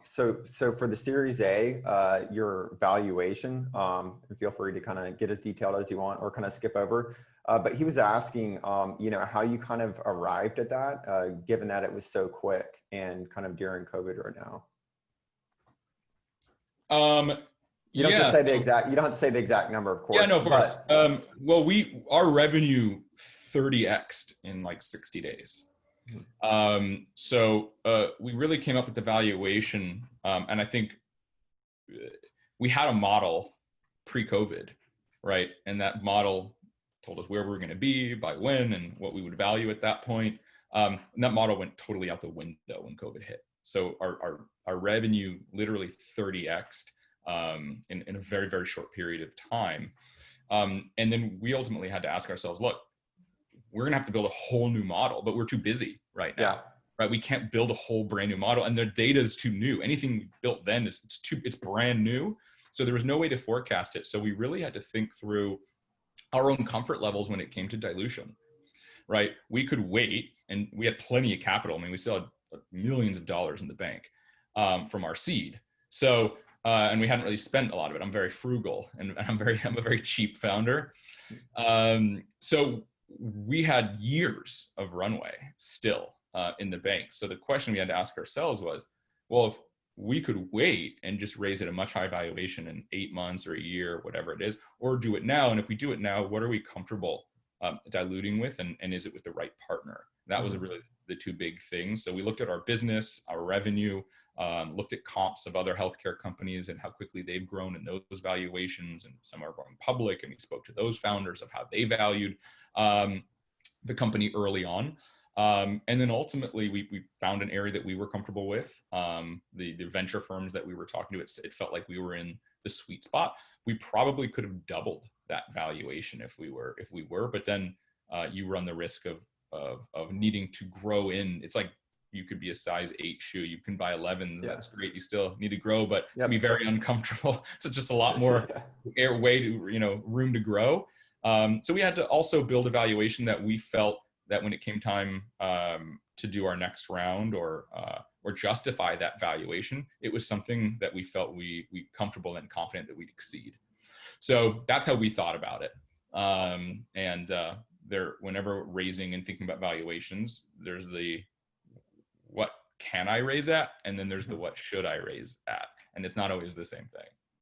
So for the Series A, your valuation, and feel free to kind of get as detailed as you want or kind of skip over. But he was asking, how you kind of arrived at that, given that it was so quick and kind of during COVID right now. You don't have to say the exact. You don't have to say the exact number, of course. Yeah, no, of course. Well, our revenue 30x'd in like 60 days. So we really came up with the valuation, and I think we had a model pre-COVID, right? And that model told us where we were going to be by when and what we would value at that point. And that model went totally out the window when COVID hit. So our revenue literally 30x'd in a very, very short period of time. And then we ultimately had to ask ourselves, look, we're going to have to build a whole new model, but we're too busy right now. Yeah. Right? We can't build a whole brand new model, and the data is too new. Anything we built then it's brand new. So there was no way to forecast it. So we really had to think through our own comfort levels when it came to dilution, right? We could wait, and we had plenty of capital. I mean, we still had millions of dollars in the bank from our seed. So, and we hadn't really spent a lot of it. I'm very frugal, and I'm a very cheap founder. So we had years of runway still in the bank. So the question we had to ask ourselves was, well, if we could wait and just raise it a much higher valuation in 8 months or a year, whatever it is, or do it now. And if we do it now, what are we comfortable diluting with? And is it with the right partner? That was really the two big things. So we looked at our business, our revenue, looked at comps of other healthcare companies and how quickly they've grown in those valuations, and some are going public, and we spoke to those founders of how they valued the company early on. And then ultimately we found an area that we were comfortable with. The venture firms that we were talking to, it felt like we were in the sweet spot. We probably could have doubled that valuation if we were, but then you run the risk of needing to grow in. It's like, you could be a size 8 shoe. You can buy 11s. Yeah. That's great. You still need to grow, but it's gonna be very uncomfortable. So just a lot more room to grow. So we had to also build a valuation that we felt that when it came time to do our next round or justify that valuation, it was something that we felt we comfortable and confident that we'd exceed. So that's how we thought about it. Whenever raising and thinking about valuations, there's the what can I raise at, and then there's the what should I raise at, and it's not always the same thing.